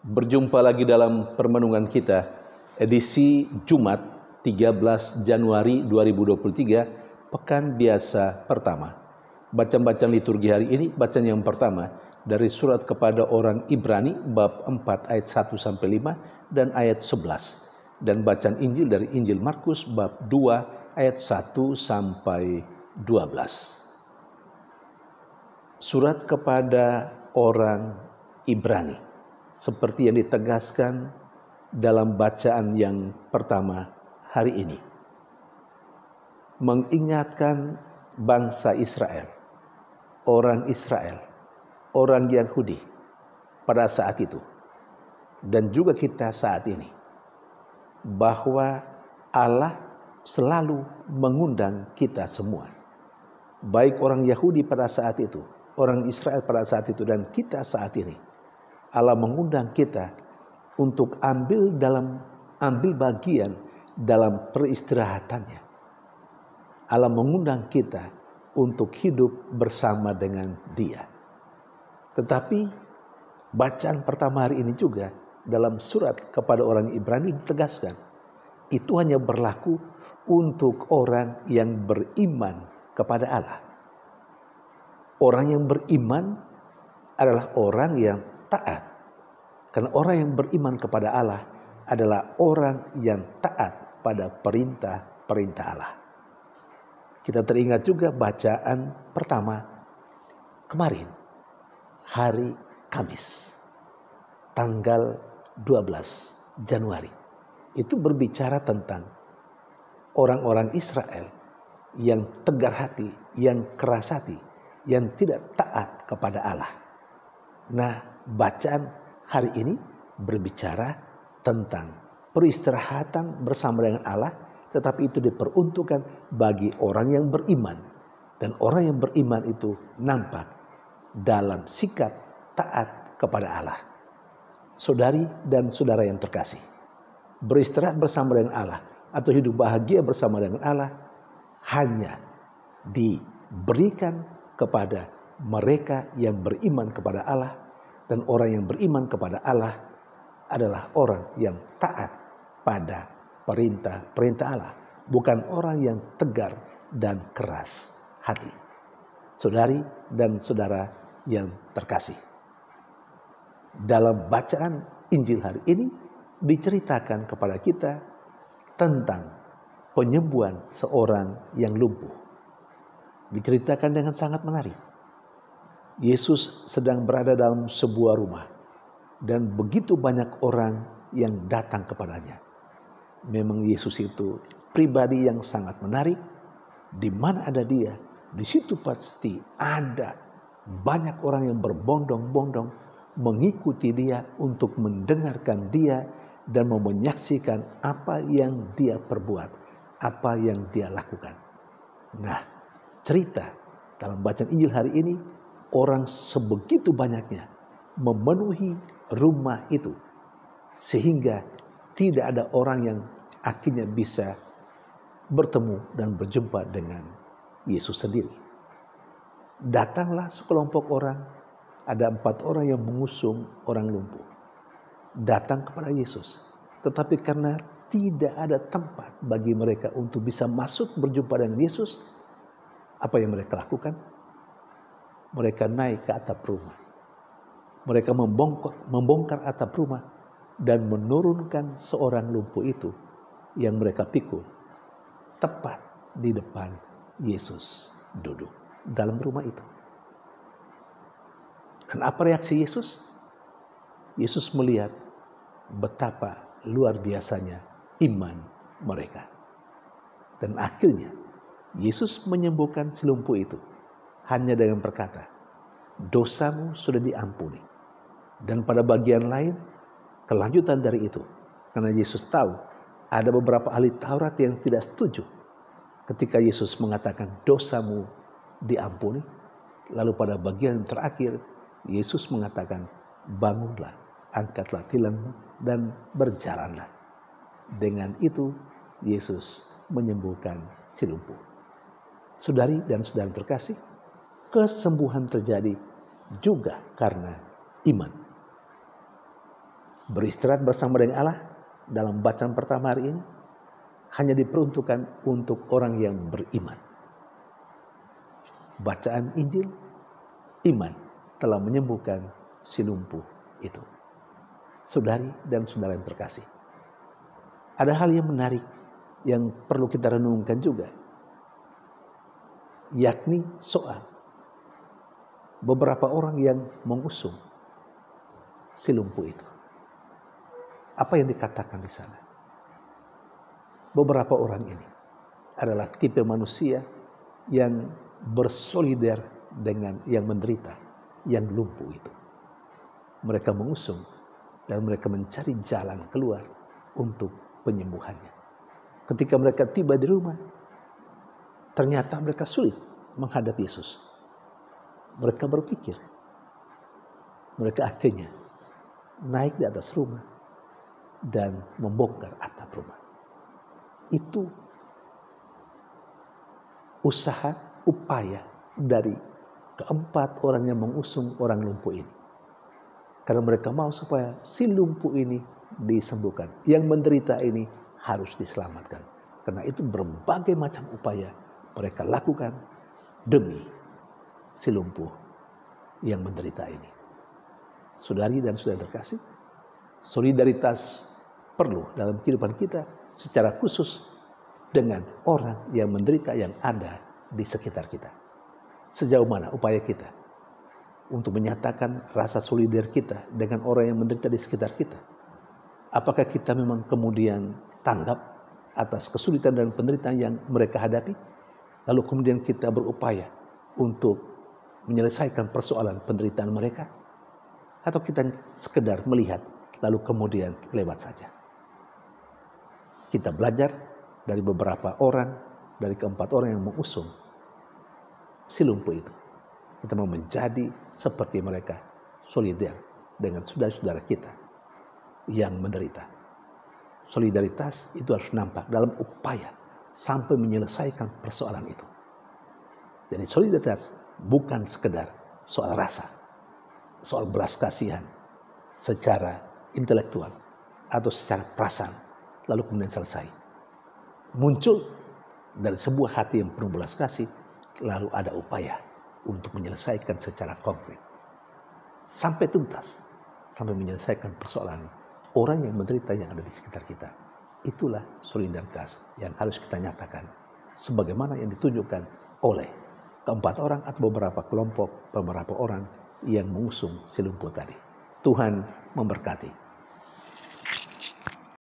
Berjumpa lagi dalam permenungan kita, edisi Jumat 13 Januari 2023, Pekan Biasa Pertama. Bacaan-bacaan liturgi hari ini, bacaan yang pertama dari surat kepada orang Ibrani bab 4 ayat 1-5 dan ayat 11. Dan bacaan Injil dari Injil Markus bab 2 ayat 1-12. Surat kepada orang Ibrani, seperti yang ditegaskan dalam bacaan yang pertama hari ini, mengingatkan bangsa Israel, orang Yahudi pada saat itu, dan juga kita saat ini, bahwa Allah selalu mengundang kita semua, baik orang Yahudi pada saat itu, orang Israel pada saat itu, dan kita saat ini. Allah mengundang kita untuk ambil bagian dalam peristirahatannya. Allah mengundang kita untuk hidup bersama dengan Dia. Tetapi bacaan pertama hari ini juga dalam surat kepada orang Ibrani ditegaskan, itu hanya berlaku untuk orang yang beriman kepada Allah. Orang yang beriman adalah orang yang taat. Karena orang yang beriman kepada Allah adalah orang yang taat pada perintah-perintah Allah. Kita teringat juga bacaan pertama kemarin, hari Kamis, tanggal 12 Januari. Itu berbicara tentang orang-orang Israel yang tegar hati, yang keras hati, yang tidak taat kepada Allah. Nah, bacaan hari ini berbicara tentang peristirahatan bersama dengan Allah, tetapi itu diperuntukkan bagi orang yang beriman. Dan orang yang beriman itu nampak dalam sikap taat kepada Allah. Saudari dan saudara yang terkasih, beristirahat bersama dengan Allah atau hidup bahagia bersama dengan Allah hanya diberikan kepada mereka yang beriman kepada Allah. Dan orang yang beriman kepada Allah adalah orang yang taat pada perintah-perintah Allah, bukan orang yang tegar dan keras hati. Saudari dan saudara yang terkasih, dalam bacaan Injil hari ini diceritakan kepada kita tentang penyembuhan seorang yang lumpuh. Diceritakan dengan sangat menarik. Yesus sedang berada dalam sebuah rumah dan begitu banyak orang yang datang kepadanya. Memang Yesus itu pribadi yang sangat menarik. Di mana ada Dia, di situ pasti ada banyak orang yang berbondong-bondong mengikuti Dia untuk mendengarkan Dia dan menyaksikan apa yang Dia perbuat, apa yang Dia lakukan. Nah, cerita dalam bacaan Injil hari ini, orang sebegitu banyaknya memenuhi rumah itu sehingga tidak ada orang yang akhirnya bisa bertemu dan berjumpa dengan Yesus sendiri. Datanglah sekelompok orang, ada 4 orang yang mengusung orang lumpuh, datang kepada Yesus. Tetapi karena tidak ada tempat bagi mereka untuk bisa masuk berjumpa dengan Yesus, apa yang mereka lakukan? Mereka naik ke atap rumah. Mereka membongkar atap rumah dan menurunkan seorang lumpuh itu yang mereka pikul tepat di depan Yesus duduk dalam rumah itu. Dan apa reaksi Yesus? Yesus melihat betapa luar biasanya iman mereka. Dan akhirnya Yesus menyembuhkan si lumpuh itu hanya dengan berkata, dosamu sudah diampuni. Dan pada bagian lain, kelanjutan dari itu, karena Yesus tahu ada beberapa ahli Taurat yang tidak setuju ketika Yesus mengatakan dosamu diampuni. Lalu pada bagian terakhir, Yesus mengatakan, bangunlah, angkatlah tilangmu dan berjalanlah. Dengan itu Yesus menyembuhkan si lumpuh. Saudari dan saudara terkasih, kesembuhan terjadi juga karena iman. Beristirahat bersama dengan Allah dalam bacaan pertama hari ini hanya diperuntukkan untuk orang yang beriman. Bacaan Injil, iman telah menyembuhkan si lumpuh itu. Saudari dan saudara yang terkasih, ada hal yang menarik yang perlu kita renungkan juga, yakni soal beberapa orang yang mengusung si lumpuh itu. Apa yang dikatakan di sana? Beberapa orang ini adalah tipe manusia yang bersolidar dengan yang menderita, yang lumpuh itu. Mereka mengusung dan mereka mencari jalan keluar untuk penyembuhannya. Ketika mereka tiba di rumah, ternyata mereka sulit menghadap Yesus. Mereka berpikir, mereka akhirnya naik di atas rumah dan membongkar atap rumah. Itu usaha, upaya dari keempat orang yang mengusung orang lumpuh ini. Karena mereka mau supaya si lumpuh ini disembuhkan. Yang menderita ini harus diselamatkan. Karena itu berbagai macam upaya mereka lakukan demi si lumpuh yang menderita ini. Saudari dan saudara terkasih, solidaritas perlu dalam kehidupan kita secara khusus dengan orang yang menderita yang ada di sekitar kita. Sejauh mana upaya kita untuk menyatakan rasa solidar kita dengan orang yang menderita di sekitar kita? Apakah kita memang kemudian tanggap atas kesulitan dan penderitaan yang mereka hadapi, lalu kemudian kita berupaya untuk menyelesaikan persoalan penderitaan mereka? Atau kita sekedar melihat lalu kemudian lewat saja? Kita belajar dari beberapa orang, dari keempat orang yang mengusung si lumpuh itu. Kita mau menjadi seperti mereka, solidar dengan saudara-saudara kita yang menderita. Solidaritas itu harus nampak dalam upaya sampai menyelesaikan persoalan itu. Jadi solidaritas bukan sekedar soal rasa, soal belas kasihan secara intelektual atau secara perasaan, lalu kemudian selesai. Muncul dari sebuah hati yang penuh belas kasih, lalu ada upaya untuk menyelesaikan secara konkret. Sampai tuntas, sampai menyelesaikan persoalan orang yang menderita yang ada di sekitar kita. Itulah solidaritas yang harus kita nyatakan, sebagaimana yang ditunjukkan oleh keempat orang atau beberapa kelompok, beberapa orang yang mengusung si lumpuh tadi. Tuhan memberkati.